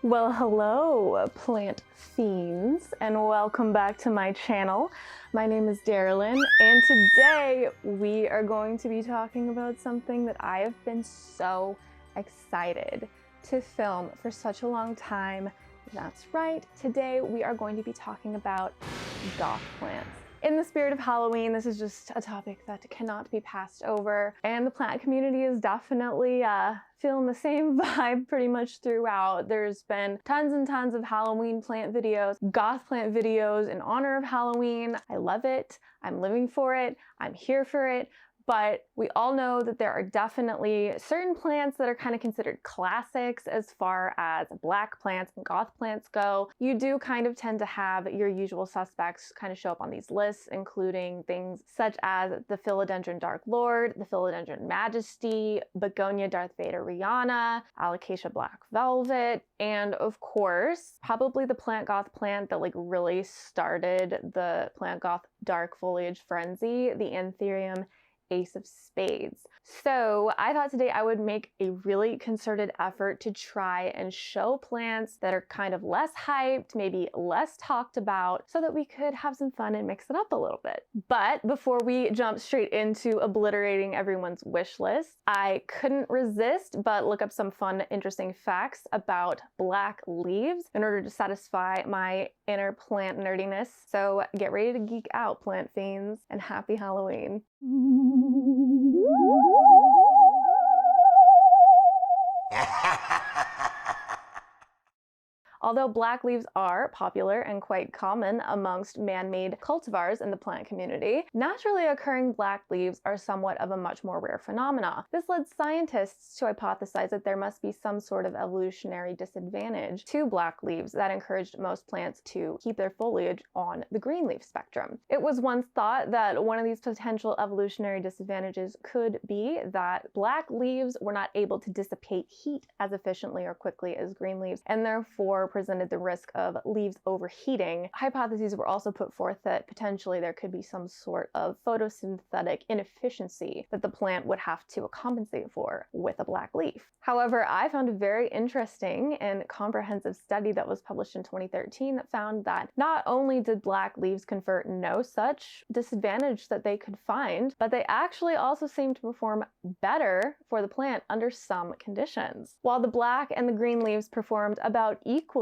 Well, hello, plant fiends, and welcome back to my channel. My name is Darylyn, and today we are going to be talking about something that I have been so excited to film for such a long time. That's right, today we are going to be talking about goth plants. In the spirit of Halloween, this is just a topic that cannot be passed over, and the plant community is definitely feeling the same vibe pretty much throughout. There's been tons and tons of Halloween plant videos, goth plant videos in honor of Halloween. I love it. I'm living for it. I'm here for it. But we all know that there are definitely certain plants that are kind of considered classics as far as black plants and goth plants go. You do kind of tend to have your usual suspects kind of show up on these lists, including things such as the Philodendron Dark Lord, the Philodendron Majesty, Begonia Darth Vaderiana, Alocasia Black Velvet, and of course, probably the plant goth plant that really started the plant goth dark foliage frenzy, the Anthurium Ace of Spades. So I thought today I would make a really concerted effort to try and show plants that are kind of less hyped, maybe less talked about, so that we could have some fun and mix it up a little bit. But before we jump straight into obliterating everyone's wish list, I couldn't resist but look up some fun, interesting facts about black leaves in order to satisfy my inner plant nerdiness. So get ready to geek out, plant fiends, and happy Halloween. Although black leaves are popular and quite common amongst man-made cultivars in the plant community, naturally occurring black leaves are somewhat of a much more rare phenomena. This led scientists to hypothesize that there must be some sort of evolutionary disadvantage to black leaves that encouraged most plants to keep their foliage on the green leaf spectrum. It was once thought that one of these potential evolutionary disadvantages could be that black leaves were not able to dissipate heat as efficiently or quickly as green leaves, and therefore presented the risk of leaves overheating. Hypotheses were also put forth that potentially there could be some sort of photosynthetic inefficiency that the plant would have to compensate for with a black leaf. However, I found a very interesting and comprehensive study that was published in 2013 that found that not only did black leaves confer no such disadvantage that they could find, but they actually also seemed to perform better for the plant under some conditions. While the black and the green leaves performed about equally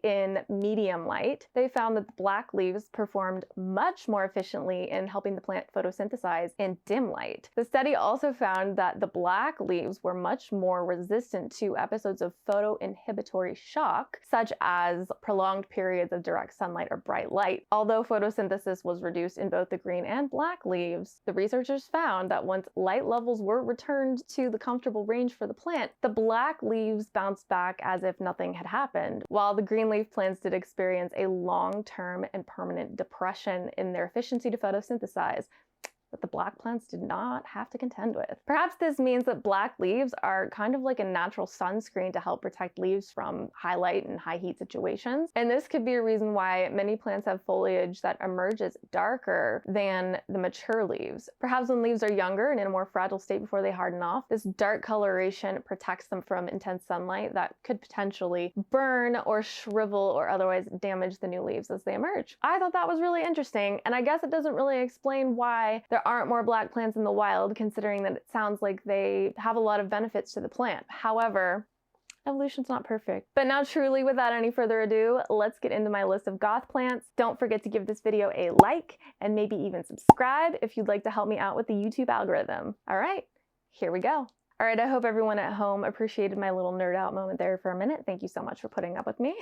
in medium light, they found that the black leaves performed much more efficiently in helping the plant photosynthesize in dim light. The study also found that the black leaves were much more resistant to episodes of photoinhibitory shock, such as prolonged periods of direct sunlight or bright light. Although photosynthesis was reduced in both the green and black leaves, the researchers found that once light levels were returned to the comfortable range for the plant, the black leaves bounced back as if nothing had happened, while the green leaf plants did experience a long-term and permanent depression in their efficiency to photosynthesize that the black plants did not have to contend with. Perhaps this means that black leaves are kind of like a natural sunscreen to help protect leaves from high light and high heat situations. And this could be a reason why many plants have foliage that emerges darker than the mature leaves. Perhaps when leaves are younger and in a more fragile state before they harden off, this dark coloration protects them from intense sunlight that could potentially burn or shrivel or otherwise damage the new leaves as they emerge. I thought that was really interesting, and I guess it doesn't really explain why there aren't more black plants in the wild, considering that it sounds like they have a lot of benefits to the plant. However, evolution's not perfect. But now truly, without any further ado, let's get into my list of goth plants. Don't forget to give this video a like and maybe even subscribe if you'd like to help me out with the YouTube algorithm. All right, here we go. All right, I hope everyone at home appreciated my little nerd out moment there for a minute. Thank you so much for putting up with me.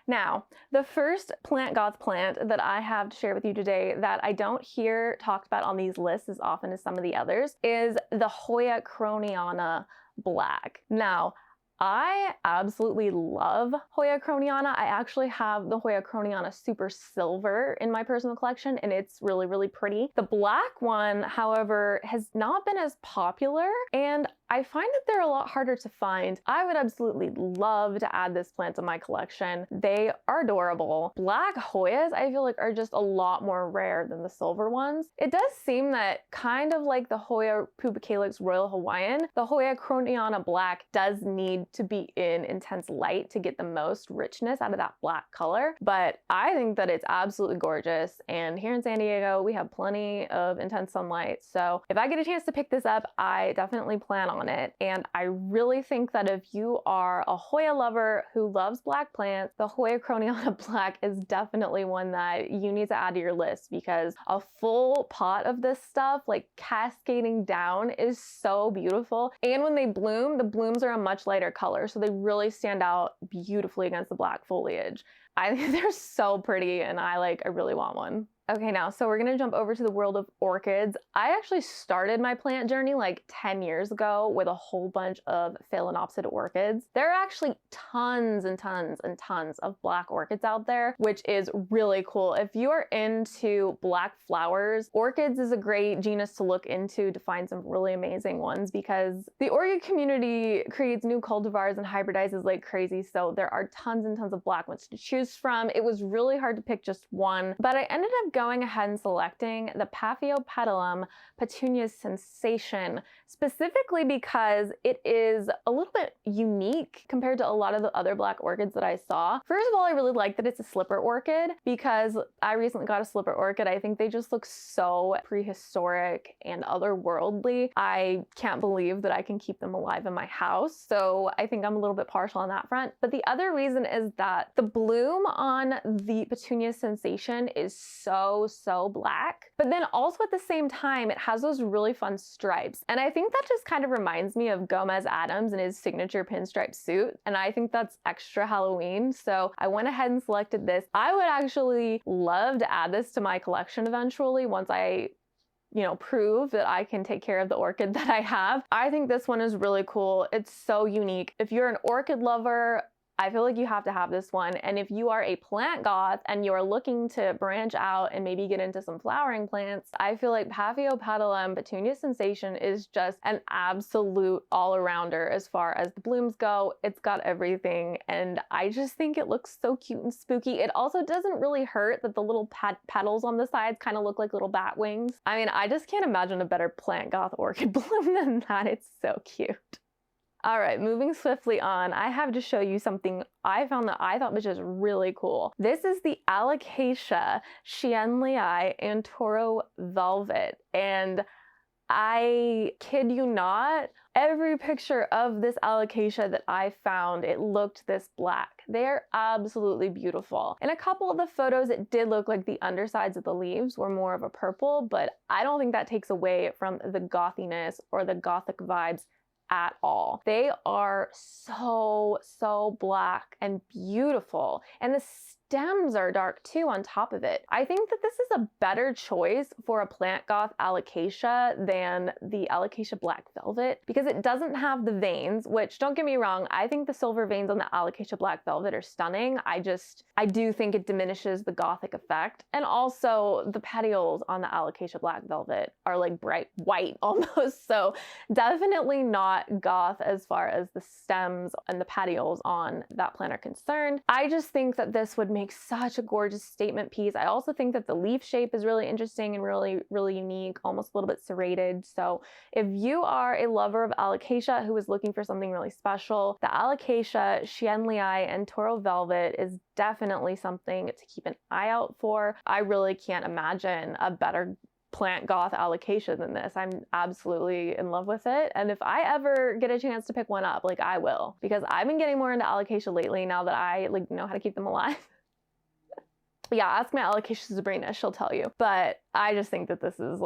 Now, the first plant goth plant that I have to share with you today that I don't hear talked about on these lists as often as some of the others is the Hoya Krohniana Black. Now, I absolutely love Hoya Krohniana. I actually have the Hoya Krohniana Super Silver in my personal collection, and it's really, really pretty. The black one, however, has not been as popular, and I find that they're a lot harder to find. I would absolutely love to add this plant to my collection. They are adorable. Black Hoyas, I feel like, are just a lot more rare than the silver ones. It does seem that kind of like the Hoya pubicalyx Royal Hawaiian, the Hoya Krohniana black does need to be in intense light to get the most richness out of that black color. But I think that it's absolutely gorgeous. And here in San Diego, we have plenty of intense sunlight. So if I get a chance to pick this up, I definitely plan on it. And I really think that if you are a Hoya lover who loves black plants, the Hoya Krohniana black is definitely one that you need to add to your list, because a full pot of this stuff, like cascading down, is so beautiful. And when they bloom, the blooms are a much lighter color, so they really stand out beautifully against the black foliage. I think they're so pretty, and I really want one. Okay, now, so we're gonna jump over to the world of orchids. I actually started my plant journey like 10 years ago with a whole bunch of Phalaenopsid orchids. There are actually tons and tons and tons of black orchids out there, which is really cool. If you are into black flowers, orchids is a great genus to look into to find some really amazing ones, because the orchid community creates new cultivars and hybridizes like crazy, so there are tons and tons of black ones to choose from. It was really hard to pick just one, but I ended up going ahead and selecting the Paphiopedilum Petunia Sensation, specifically because it is a little bit unique compared to a lot of the other black orchids that I saw. First of all, I really like that it's a slipper orchid, because I recently got a slipper orchid. I think they just look so prehistoric and otherworldly. I can't believe that I can keep them alive in my house, so I think I'm a little bit partial on that front. But the other reason is that the bloom on the Petunia Sensation is so black, but then also at the same time it has those really fun stripes, and I think that just kind of reminds me of Gomez Addams and his signature pinstripe suit, and I think that's extra Halloween, so I went ahead and selected this. I would actually love to add this to my collection eventually once I prove that I can take care of the orchid that I have. I think this one is really cool. It's so unique. If you're an orchid lover, I feel like you have to have this one. And if you are a plant goth and you're looking to branch out and maybe get into some flowering plants, I feel like Paphiopedilum Petunia Sensation is just an absolute all-arounder as far as the blooms go. It's got everything, and I just think it looks so cute and spooky. It also doesn't really hurt that the little petals on the sides kind of look like little bat wings. I mean, I just can't imagine a better plant goth orchid bloom than that. It's so cute. All right, moving swiftly on, I have to show you something I found that I thought was just really cool. This is the Alocasia Chienlii Antoro velvet, and I kid you not, every picture of this Alocasia that I found, it looked this black. They're absolutely beautiful. In a couple of the photos, it did look like the undersides of the leaves were more of a purple, but I don't think that takes away from the gothiness or the gothic vibes at all. They are so black and beautiful, and the stems are dark too on top of it. I think that this is a better choice for a plant goth Alocasia than the Alocasia Black Velvet, because it doesn't have the veins, which, don't get me wrong, I think the silver veins on the Alocasia Black Velvet are stunning. I do think it diminishes the gothic effect. And also the petioles on the Alocasia Black Velvet are like bright white almost, so definitely not goth as far as the stems and the petioles on that plant are concerned. I just think that this would make such a gorgeous statement piece. I also think that the leaf shape is really interesting and really unique, almost a little bit serrated. So if you are a lover of Alocasia who is looking for something really special, the Alocasia Chienlii Antoro velvet is definitely something to keep an eye out for. I really can't imagine a better plant goth Alocasia than this. I'm absolutely in love with it, and if I ever get a chance to pick one up, I will, because I've been getting more into Alocasia lately now that I know how to keep them alive. Yeah, ask my Alocasia Sabrina, she'll tell you. But I just think that this is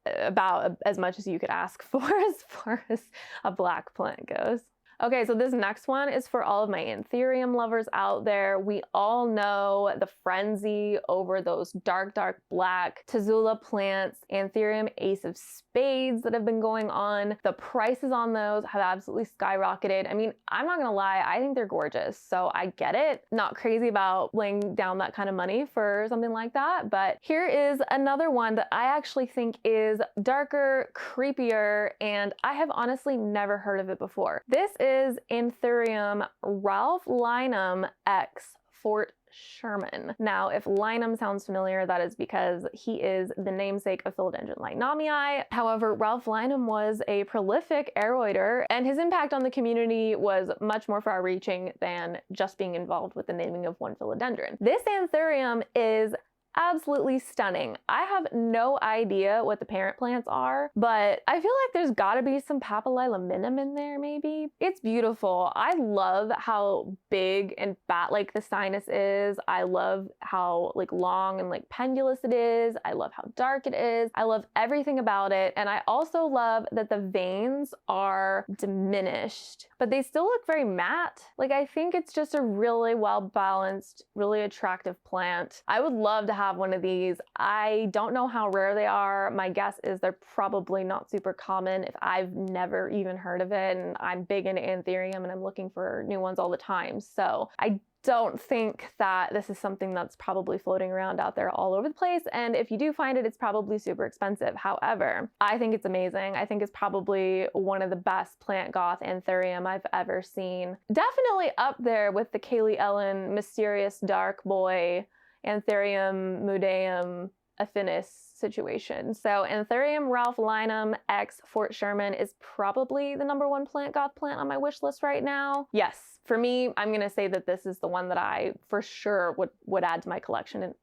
about as much as you could ask for as far as a black plant goes. Okay, so this next one is for all of my Anthurium lovers out there. We all know the frenzy over those dark black Tazula plants, Anthurium Ace of Spades that have been going on. The prices on those have absolutely skyrocketed. I mean, I'm not gonna lie, I think they're gorgeous, so I get it. Not crazy about laying down that kind of money for something like that, but here is another one that I actually think is darker, creepier, and I have honestly never heard of it before. This is Anthurium Ralphinum X Fort Sherman. Now, if Lynam sounds familiar, that is because he is the namesake of Philodendron Lynamii. However, Ralphinum was a prolific aeroider, and his impact on the community was much more far-reaching than just being involved with the naming of one philodendron. This Anthurium is absolutely stunning. I have no idea what the parent plants are, but I feel like there's gotta be some Paphiopedilum in there maybe. It's beautiful. I love how big and bat-like the sinus is. I love how like long and like pendulous it is. I love how dark it is. I love everything about it. And I also love that the veins are diminished, but they still look very matte. Like, I think it's just a really well-balanced, really attractive plant. I would love to have one of these. I don't know how rare they are. My guess is they're probably not super common if I've never even heard of it, and I'm big into Anthurium and I'm looking for new ones all the time. So I don't think that this is something that's probably floating around out there all over the place, and if you do find it, it's probably super expensive. However, I think it's amazing. I think it's probably one of the best plant goth Anthurium I've ever seen. Definitely up there with the Kaylee Ellen Mysterious Dark Boy Anthurium Mudeum Affinis situation. So Anthurium Ralphinum X Fort Sherman is probably the #1 plant goth plant on my wish list right now. Yes, for me, I'm gonna say that this is the one that I for sure would add to my collection in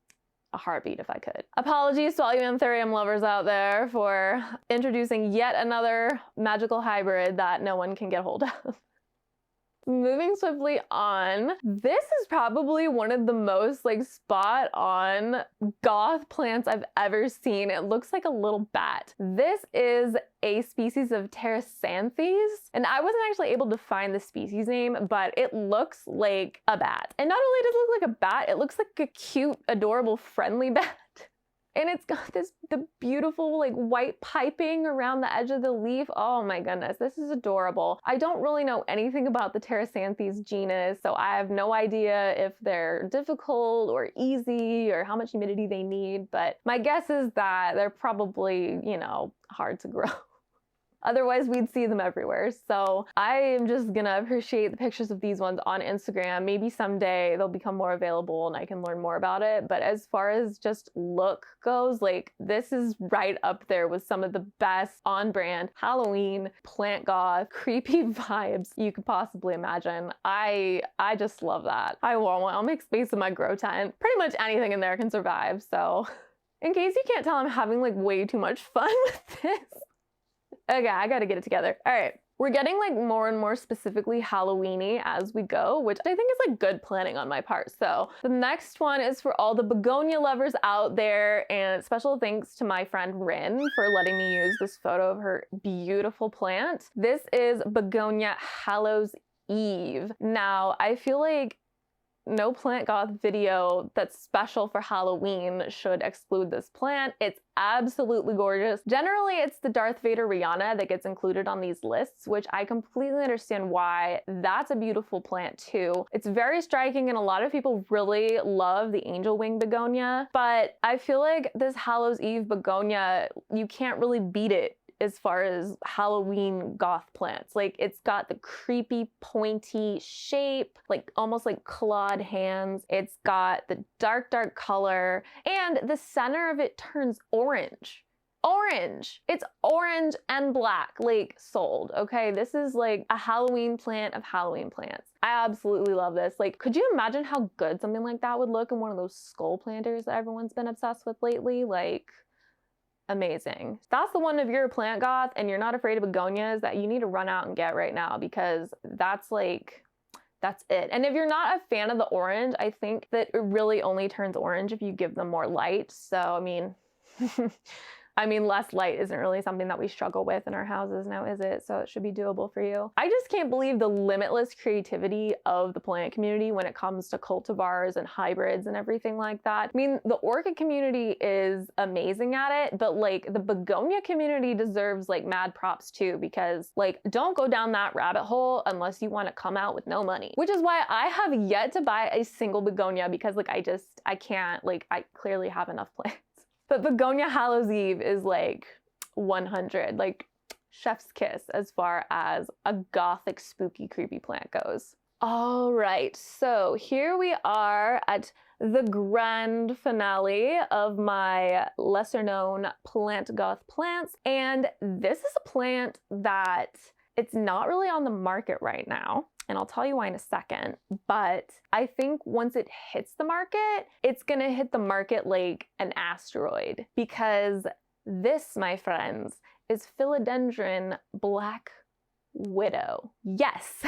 a heartbeat if I could. Apologies to all you Anthurium lovers out there for introducing yet another magical hybrid that no one can get hold of. Moving swiftly on, this is probably one of the most like spot on goth plants I've ever seen. It looks like a little bat. This is a species of Tarasanthis, and I wasn't actually able to find the species name, but it looks like a bat. And not only does it look like a bat, it looks like a cute, adorable, friendly bat. And it's got the beautiful like white piping around the edge of the leaf. Oh my goodness, this is adorable. I don't really know anything about the Tarasanthis genus, so I have no idea if they're difficult or easy or how much humidity they need, but my guess is that they're probably, you know, hard to grow. Otherwise, we'd see them everywhere. So I am just gonna appreciate the pictures of these ones on Instagram. Maybe someday they'll become more available and I can learn more about it. But as far as just look goes, like, this is right up there with some of the best on-brand Halloween, plant goth, creepy vibes you could possibly imagine. I just love that. I want one. I'll make space in my grow tent. Pretty much anything in there can survive. So in case you can't tell, I'm having like way too much fun with this. Okay, I gotta get it together. All right, we're getting like more and more specifically Halloween-y as we go, which I think is like good planning on my part. So the next one is for all the begonia lovers out there, and special thanks to my friend Rin for letting me use this photo of her beautiful plant. This is Begonia Hallows Eve. Now, I feel like no plant goth video that's special for Halloween should exclude this plant. It's absolutely gorgeous. Generally, it's the Darth Vaderiana that gets included on these lists, which I completely understand why. That's a beautiful plant too. It's very striking, and a lot of people really love the angel wing begonia, but I feel like this Hallows Eve begonia, you can't really beat it as far as Halloween goth plants. Like, it's got the creepy pointy shape, like almost like clawed hands. It's got the dark color, and the center of it turns orange. Orange! It's orange and black, like sold, okay? This is like a Halloween plant of Halloween plants. I absolutely love this. Like, could you imagine how good something like that would look in one of those skull planters that everyone's been obsessed with lately? Like, amazing. That's the one of your plant goth and you're not afraid of begonias that you need to run out and get right now, because that's like, that's it. And if you're not a fan of the orange, I think that it really only turns orange if you give them more light. So, I mean, I mean, less light isn't really something that we struggle with in our houses now, is it? So it should be doable for you. I just can't believe the limitless creativity of the plant community when it comes to cultivars and hybrids and everything like that. I mean, the orchid community is amazing at it, but like the begonia community deserves like mad props too, because like don't go down that rabbit hole unless you want to come out with no money, which is why I have yet to buy a single begonia, because like I can't, like I clearly have enough plants. But Begonia Hallows Eve is like 100, like chef's kiss as far as a gothic, spooky, creepy plant goes. All right, so here we are at the grand finale of my lesser known plant goth plants. And this is a plant that it's not really on the market right now. And I'll tell you why in a second, but I think once it hits the market, it's gonna hit the market like an asteroid, because this, my friends, is Philodendron Black Widow. Yes,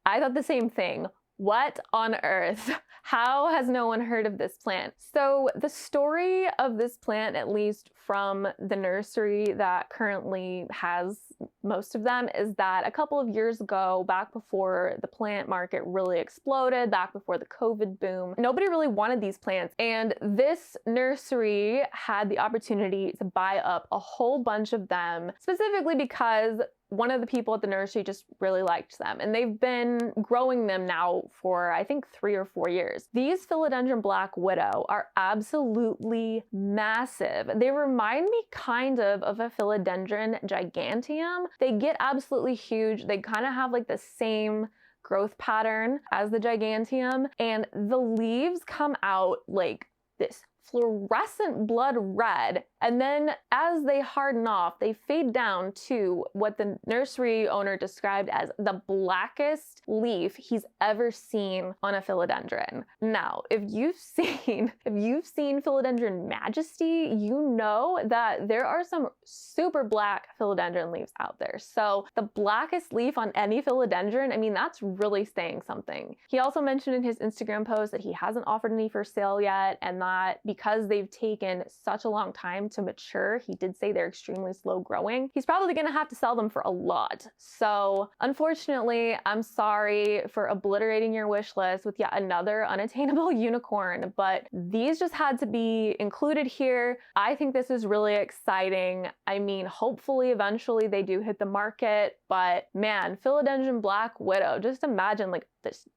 I thought the same thing. What on earth? How has no one heard of this plant? So the story of this plant, at least from the nursery that currently has most of them, is that a couple of years ago, back before the plant market really exploded, back before the COVID boom, nobody really wanted these plants. And this nursery had the opportunity to buy up a whole bunch of them, specifically because one of the people at the nursery just really liked them, and they've been growing them now for I think 3 or 4 years. These Philodendron Black Widow are absolutely massive. They remind me kind of a Philodendron Giganteum. They get absolutely huge. They kind of have like the same growth pattern as the Giganteum, and the leaves come out like this fluorescent blood red, and then as they harden off, they fade down to what the nursery owner described as the blackest leaf he's ever seen on a philodendron. Now, if you've seen Philodendron Majesty, you know that there are some super black philodendron leaves out there. So the blackest leaf on any philodendron, I mean, that's really saying something. He also mentioned in his Instagram post that he hasn't offered any for sale yet, and that because they've taken such a long time to mature, he did say they're extremely slow growing, he's probably gonna have to sell them for a lot. So unfortunately, I'm sorry for obliterating your wish list with yet another unattainable unicorn, but these just had to be included here. I think this is really exciting. I mean, hopefully eventually they do hit the market, but man, Philodendron Black Widow, just imagine like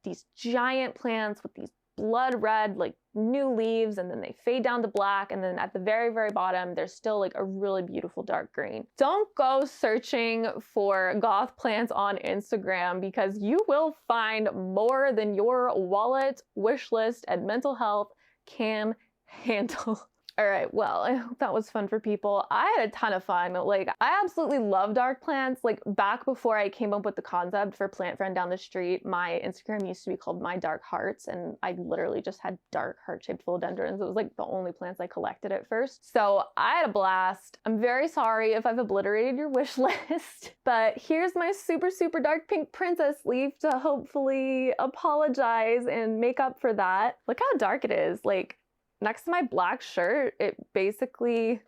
these giant plants with these blood red, like new leaves, and then they fade down to black, and then at the very, very bottom, there's still like a really beautiful dark green. Don't go searching for goth plants on Instagram, because you will find more than your wallet, wish list, and mental health can handle. All right, well, I hope that was fun for people. I had a ton of fun. Like, I absolutely love dark plants. Like, back before I came up with the concept for Plant Friend down the street, my Instagram used to be called My Dark Hearts, and I literally just had dark heart-shaped philodendrons. It was like the only plants I collected at first. So I had a blast. I'm very sorry if I've obliterated your wish list, but here's my super, super dark pink princess leaf to hopefully apologize and make up for that. Look how dark it is. Like, next to my black shirt, it basically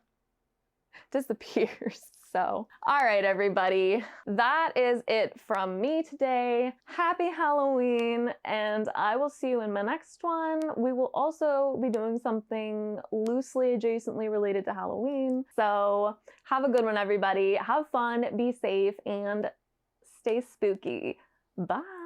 disappears. So, all right, everybody, that is it from me today. Happy Halloween, and I will see you in my next one. We will also be doing something loosely adjacently related to Halloween. So have a good one, everybody. Have fun, be safe, and stay spooky. Bye.